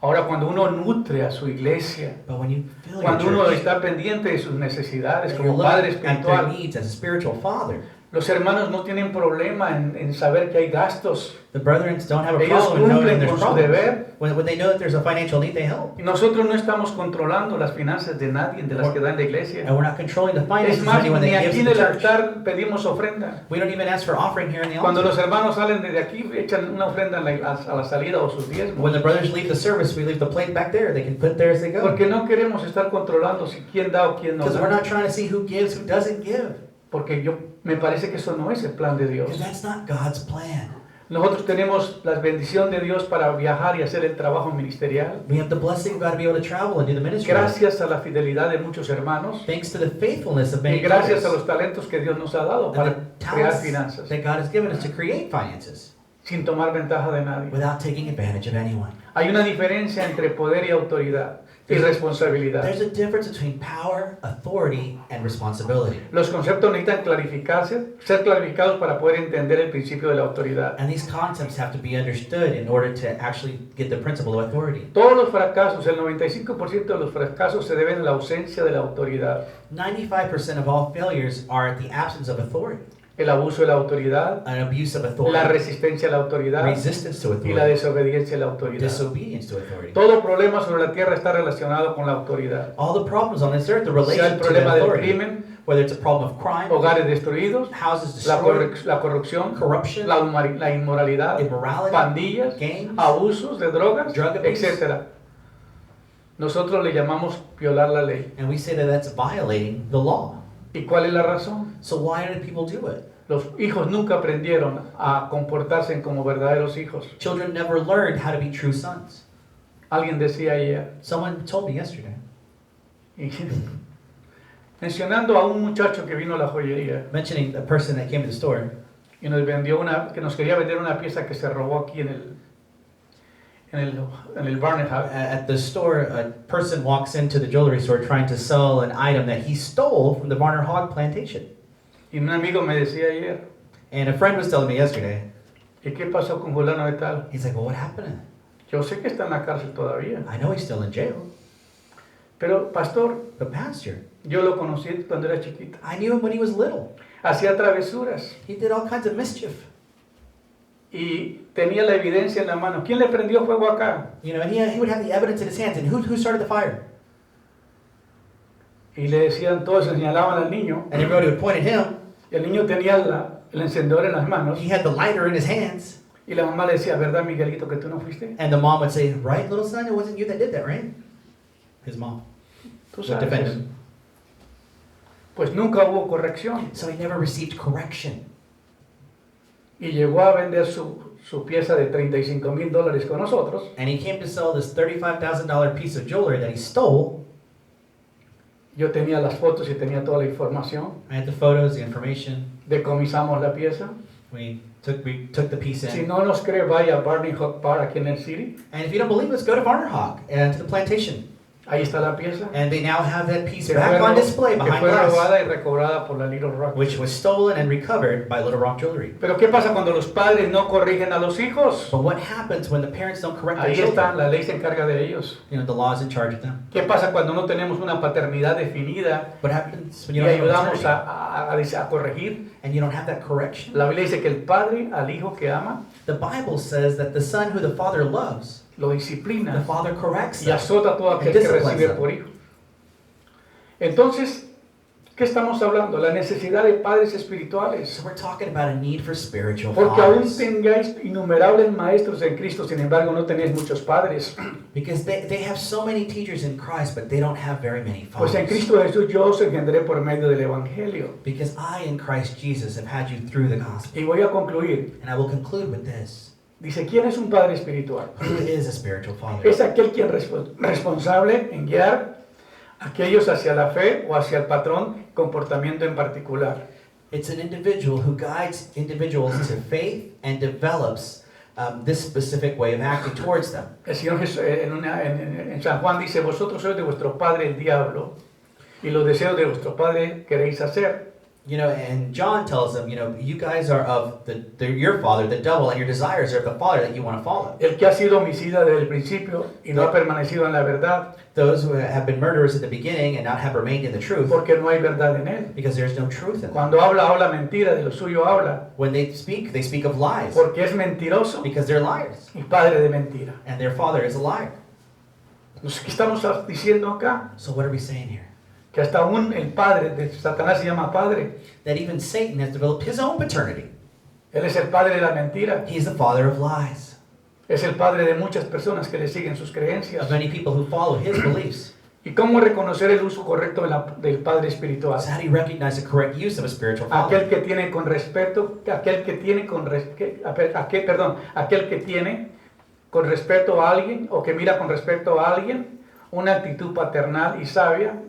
Ahora, cuando uno nutre a su iglesia, But when you fill your cuando uno church, está pendiente de sus necesidades and you're como padre looking at their espiritual, needs as a spiritual father, los hermanos no tienen problema en saber que hay gastos. the brethren don't have a Ellos problem in knowing cumplen there's con su problems. deber. When they know that there's a financial need, they help. Y nosotros no estamos controlando las finanzas de nadie, de las que da en la iglesia. And we're not controlling the Es finances of más, anyone ni that gives aquí en to the el church. altar pedimos ofrenda. We don't even ask for offering here in the Cuando los altar. hermanos salen de aquí, echan una ofrenda a la salida o sus diezmos. When the brothers leave the service, we leave the plate back there. They can put there as they go. Porque no queremos estar controlando si quién da o quién no Because we're da. not trying to see who gives, who doesn't give. Porque me parece que eso no es el plan de Dios. Because that's not God's plan. Nosotros tenemos la bendición de Dios para viajar y hacer el trabajo ministerial. We have the blessing of God to be able to travel and do the ministry. Gracias a la fidelidad de muchos hermanos Thanks to the faithfulness of y many gracias a brothers los talentos que Dios nos ha dado and para the crear talents finanzas that God has given us to create finances sin tomar ventaja de nadie. without taking advantage of anyone. Hay una diferencia entre poder y autoridad y responsabilidad. There's a difference between power, authority, and responsibility. Los conceptos necesitan ser clarificados para poder entender el principio de la autoridad. And these concepts have to be understood in order to actually get the principle of authority. Todos los fracasos, el 95% de los fracasos se deben a la ausencia de la autoridad. 95% of all failures are the absence of authority, El abuso de la autoridad, an abuse of la authority, resistencia a la autoridad resistance to y la authority, desobediencia a la autoridad. disobedience to authority. Todo problema sobre la tierra está relacionado con la autoridad. All the problems on this earth, the Sea el relation to the problema del authority, crimen, whether it's a problem of crime, hogares destruidos, houses la destroyed, corrupción, corruption, la inmoralidad, immorality, pandillas, gangs, abusos de drogas, Drug abuse. etc. Nosotros le llamamos violar la ley. and we say that that's violating the law. ¿Y cuál es la razón? So why did people do it? Los hijos nunca aprendieron a comportarse como verdaderos hijos. Children never learned how to be true sons. Alguien decía ayer, Someone told me yesterday, y- mencionando a un muchacho que vino a la joyería mentioning a person that came to the store y que nos quería vender una pieza que se robó aquí en el Barnett House. at the store. A person walks into the jewelry store trying to sell an item that he stole from the Varner Hogg plantation. Y un amigo me decía ayer, And a friend was telling me yesterday, ¿y qué pasó con fulano de tal? he's like, well, what happened? Yo sé que está en la cárcel todavía, I know he's still in jail, pero pastor, but pastor, yo lo conocí cuando era chiquito. I knew him when he was little. Hacía travesuras He did all kinds of mischief. y tenía la evidencia en la mano. ¿Quién le prendió fuego acá? You know, and he would have the evidence in his hands. And who started the fire? Y le decían, todos señalaban al niño. And everybody would point at him. Y el niño tenía el encendedor en las manos. He had the lighter in his hands. Y la mamá le decía, ¿verdad, Miguelito, que tú no fuiste? And the mom would say, right, little son, it wasn't you that did that, right? His mom Tú would sabes. defend him. Pues nunca hubo corrección. So he never received correction. Y llegó a vender su pieza de $35,000 con nosotros. And he came to sell this $35,000 piece of jewelry that he stole. Yo tenía las fotos y tenía toda la información. I had the photos, the information. Decomisamos la pieza. We took the piece Si in. no nos cree, vaya a Barney Hawk Park aquí en el City. And if you don't believe us, go to Varner Hogg and to the plantation. Ahí está la pieza. And they now have that piece Que back on display que behind fue glass, robada y recobrada por la Little Rock. which was stolen and recovered by Little Rock Jewelry. Pero ¿qué pasa cuando los padres no corrigen a los hijos? But what happens when the parents don't correct their Ahí está, children? la ley se encarga de ellos. You know, the law is in charge of them. ¿Qué pasa cuando no tenemos una paternidad definida What happens when y you don't have ayudamos authority a corregir? and you don't have that correction? La Biblia dice que el padre al hijo que ama The Bible says that the son who the father loves lo The disciplina Father corrects y them. azota a todo and aquel que disciplines recibe them. por hijo. Entonces, ¿qué estamos hablando? La necesidad de padres espirituales. So we're talking about a need for spiritual Porque aún fathers. tengáis innumerables maestros en Cristo, sin embargo no tenéis muchos padres. Because they have so many teachers in Christ, but they don't have very many Pues fathers. en Cristo Jesús yo os engendré por medio del Evangelio. Because I in Christ Jesus have had you through the gospel. Y voy a concluir. And I will conclude with this. Dice, ¿quién es un padre espiritual? Who is a spiritual father? Es aquel quien es responsable en guiar a aquellos hacia la fe o hacia el patrón comportamiento en particular. It's an individual who guides individuals to faith and develops this specific way of acting towards them. El Señor Jesús, en San Juan dice, vosotros sois de vuestro padre el diablo y los deseos de vuestro padre queréis hacer. You know, and John tells them, you know, you guys are of your father, the devil, and your desires are of the father that you want to follow. El que ha sido homicida desde el principio y no ha permanecido en la verdad, Those who have been murderers at the beginning and not have remained in the truth, porque no hay verdad en él. because there's no truth in them. Cuando habla mentira, de lo suyo habla, When they speak of lies, porque es mentiroso because they're liars, y padre de mentira. and their father is a liar. Entonces, ¿qué estamos diciendo acá? So what are we saying here? Que hasta aún el padre de Satanás se llama padre. That even Satan has developed his own paternity. Él es el padre de la mentira. He's the father of lies. Es el padre de muchas personas que le siguen sus creencias. Of many people who follow his beliefs. ¿Y cómo reconocer el uso correcto del padre espiritual? So how do you recognize the correct use of a spiritual father? Aquel que tiene con respeto, aquel que tiene con respeto a alguien o que mira con respeto a alguien, una actitud paternal y sabia.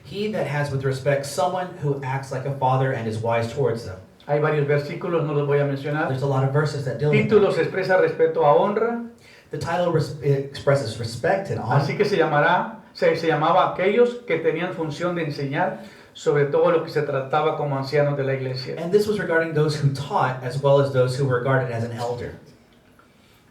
He that has with respect someone who acts like a father and is wise towards them. Hay varios versículos, no los voy a mencionar. There's a lot of verses that deal with that. Títulos expresa respeto a honra, The title expresses respect and honor. así que se llamaba aquellos que tenían función de enseñar sobre todo lo que se trataba como ancianos de la iglesia. And this was regarding those who taught as well as those who were regarded as an elder.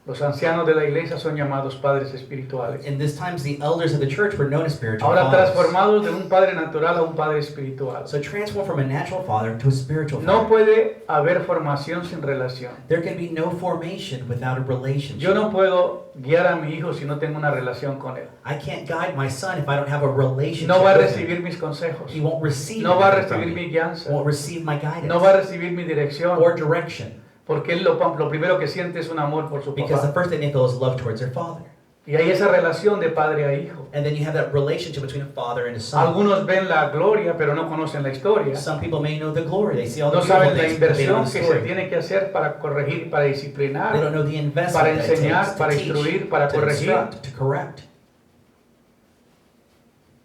Los ancianos de la iglesia son llamados padres espirituales. In this times, the elders of the church were known as spiritual Ahora fathers. transformados de un padre natural a un padre espiritual. So transform from a natural father to a spiritual No father. puede haber formación sin relación. There can be no formation without a relationship. Yo no puedo guiar a mi hijo si no tengo una relación con él. I can't guide my son if I don't have a relationship No va a with him. recibir mis consejos. He won't receive No va a anything from recibir me. mi guianza. Won't receive my guidance No va a recibir mi dirección. or direction. Porque él lo primero que siente es un amor por su Because the papá. first thing they feel is love towards their father. Y hay esa relación de padre a hijo. And then you have that relationship between a father and a son. Algunos ven la gloria, pero no conocen la historia. Some people may know the glory. They see all the No beautiful saben la things, but they don't know inversión the que se story. tiene que hacer para corregir, para They disciplinar, don't know the investment para that it enseñar, takes to para teach, instruir, para to corregir. instruct, to correct.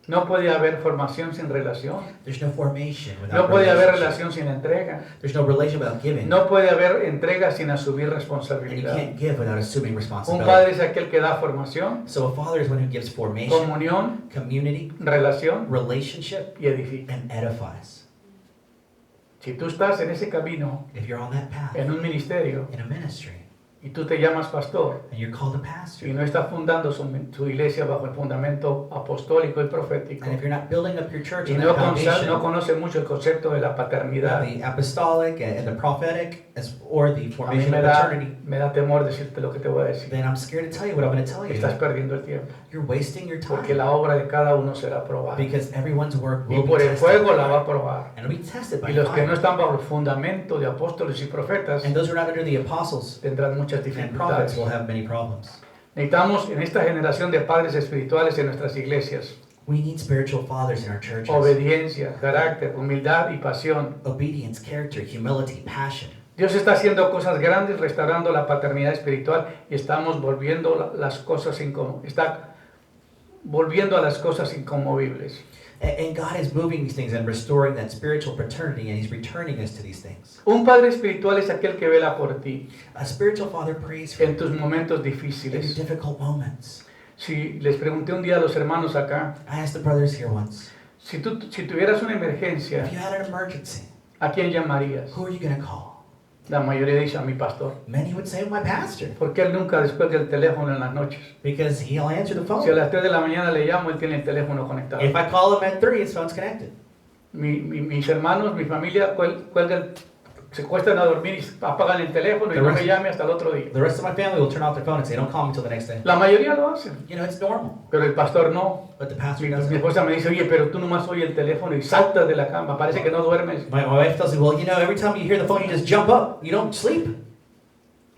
No puede haber formación sin relación. There's no formation without No puede haber relationship. relación sin entrega. There's no relation without giving. No puede haber entrega sin asumir And you responsabilidad. can't give without assuming Un responsibility. padre es aquel que da formación, So a father is one who gives formation, comunión, community, relación relationship, y edifica. and edifies. Si tú estás en ese camino, If you're on that path en un ministerio, in a ministry y tú te llamas pastor, and you're called a pastor, y no estás fundando su iglesia bajo el fundamento apostólico y profético, and if you're not building up your church y on no that foundation conoce mucho el concepto de la paternidad, the apostolic and the prophetic or the a mí formation of paternity, me da temor decirte lo que te voy a decir. then I'm scared to tell you what I'm going to tell you. Estás perdiendo el tiempo, You're wasting your porque time la obra de cada uno será probada. because everyone's work Y will be por el tested. fuego la va a probar. And it'll be tested by Y los que no fire. están bajo el fundamento de apóstoles y profetas And those who are not under the apostles tendrán muchas and dificultades. prophets will have many problems. Necesitamos en esta generación de padres espirituales en nuestras iglesias We need spiritual fathers in our churches. obediencia, carácter, humildad y pasión. Obedience, character, humility, passion. Dios está haciendo cosas grandes, restaurando la paternidad espiritual y estamos volviendo las cosas está volviendo a las cosas inconmovibles. And God is moving these things and restoring that spiritual paternity, and He's returning us to these things. Un padre espiritual es aquel que vela por ti A spiritual father prays for en tus momentos you in difíciles. difficult moments. Si les pregunté un día a los hermanos acá, I asked the brothers here once, si tuvieras una emergencia, if you had an emergency, ¿a quién llamarías? who are you going to call? La mayoría dice a mi pastor, Many would say, my pastor, porque él nunca descuelga el teléfono en las noches. because he'll answer the Si a phone. las 3 de la mañana le llamo, él tiene el teléfono conectado. If I call him at 3, his phone's connected. Mis hermanos, mi familia cuelga el se cuestan a dormir y apagan el teléfono y no me llame hasta el otro día. The rest of my family will turn off their phone and say, don't call me till the next day. La mayoría lo hacen, You know, it's normal. pero el pastor no. But the pastor Mi doesn't. esposa me dice, oye, pero tú nomás oyes el teléfono y saltas de la cama, parece que no duermes. My wife tells me, well, you know, every time you hear the phone, you just jump up. You don't sleep.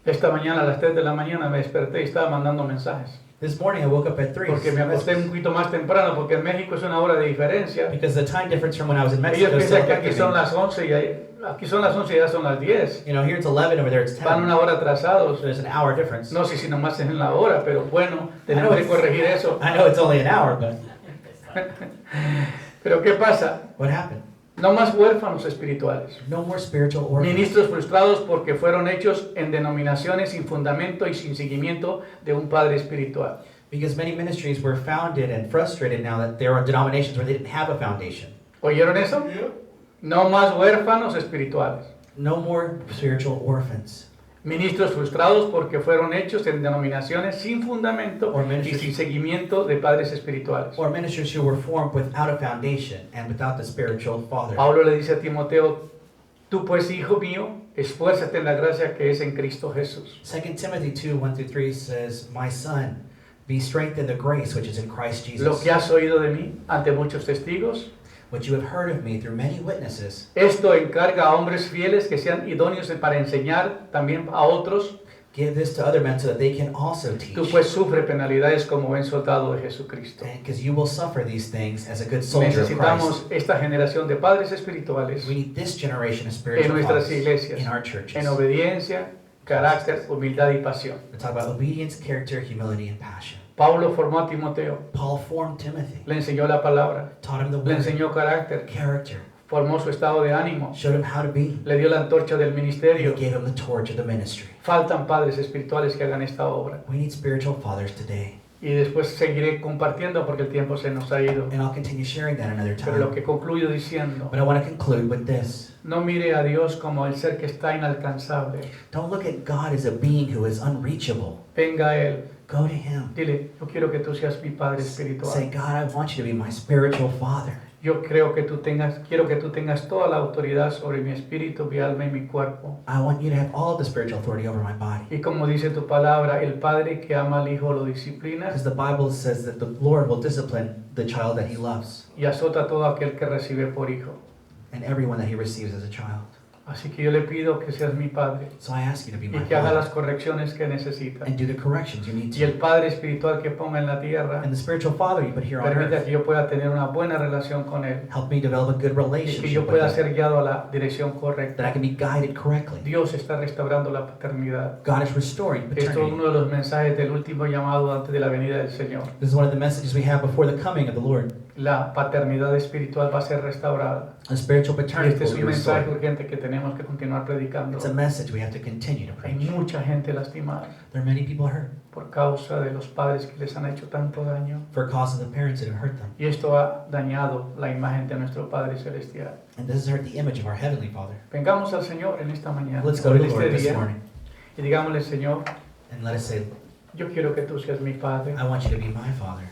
Esta mañana a las 3 de la mañana me desperté y estaba mandando mensajes. This morning I woke up at 3. Porque me acosté un poquito más temprano, porque en México es una hora de diferencia. Because the time difference from when I was in Ellos Mexico still piensan que aquí affected son me. las 11 y aquí son las 11 y ya son las 10. You know, here it's 11, over there it's 10. Van una hora atrasados. So there's an hour difference. No sé si nomás es en la hora, pero bueno, tenemos que corregir eso. I know it's only an hour, but Pero ¿qué pasa? what happened? No más huérfanos espirituales. No more spiritual orphans. Ministros frustrados porque fueron hechos en denominaciones sin fundamento y sin seguimiento de un padre espiritual. Because many ministries were founded and frustrated now that there are denominations where they didn't have a foundation. ¿Oyeron eso? No más huérfanos espirituales. No more spiritual orphans. Ministros frustrados porque fueron hechos en denominaciones sin fundamento Or y ministers, sin seguimiento de padres espirituales. or ministers who were formed without a foundation and without the spiritual father. Pablo le dice a Timoteo, tú pues, hijo mío, esfuérzate en la gracia que es en Cristo Jesús. 2 Timothy 2, 1-3 says, my son, be strengthened in the grace which is in Christ Lo Jesus. que has oído de mí ante muchos testigos, What you have heard of me through many witnesses, esto encarga a hombres fieles que sean idóneos para enseñar también a otros. give this to other men so that they can also teach. Tú pues sufre penalidades como buen soldado de Jesucristo. Because you will suffer these things as a good soldier of Christ. Necesitamos esta generación de padres espirituales We need this generation of en spiritual nuestras fathers iglesias, in our churches. en obediencia, carácter, humildad y pasión. We talk about obedience, character, humility, and passion. Pablo formó a Timoteo, Paul formed Timothy, le enseñó la palabra, taught him the le word, enseñó carácter, character, formó su estado de ánimo, showed him how to be, le dio la antorcha del and he ministerio. gave him the torch of the ministry. Faltan padres espirituales que hagan esta obra. We need spiritual fathers today. Y después seguiré compartiendo porque el tiempo se nos ha ido. And I'll continue sharing that another Pero lo time. que concluyo diciendo, But I want to conclude with this. no mire a Dios como el ser que está inalcanzable. Don't look at God as a being who is unreachable. Venga a Él. Go to Him. Dile, yo quiero que tú seas mi Padre Say, espiritual. God, I want you to be my spiritual father. Quiero que tú tengas toda la autoridad sobre mi espíritu, mi alma y mi cuerpo. I want you to have all the spiritual authority over my body. Y como dice tu palabra, el Padre que ama al Hijo lo disciplina Because the Bible says that the Lord will discipline the child that He loves y azota a todo aquel que recibe por hijo. and everyone that He receives as a child. Así que yo le pido que seas mi Padre So I ask you to be y my que haga las father correcciones que necesita. and do the corrections you need Y el to. Padre espiritual que ponga en la tierra, And the spiritual father you put here on permita earth, que yo pueda tener una buena relación con Él help me develop a good y que yo relationship with pueda Him, ser guiado a la dirección that I correcta. can be guided correctly. Dios está restaurando la paternidad. God is restoring Esto es paternity. uno de los mensajes del último llamado antes de la venida del Señor. This is one of the messages we have before the coming of the Lord. La paternidad espiritual va a ser restaurada. A spiritual Y paternity este es will be un mensaje restored. urgente que tenemos que continuar predicando. It's a message we have to continue to Hay preach. mucha gente lastimada There are many people hurt por causa de los padres que les han hecho tanto daño. for cause of the parents that have hurt them. Y esto ha dañado la imagen de nuestro Padre Celestial. And this has hurt the image of our Heavenly Father. Vengamos al Señor en esta mañana, Let's go o to en the Lord este this día, morning y digámosle, Señor, and let us say, yo quiero que tú seas mi Padre. I want you to be my Father.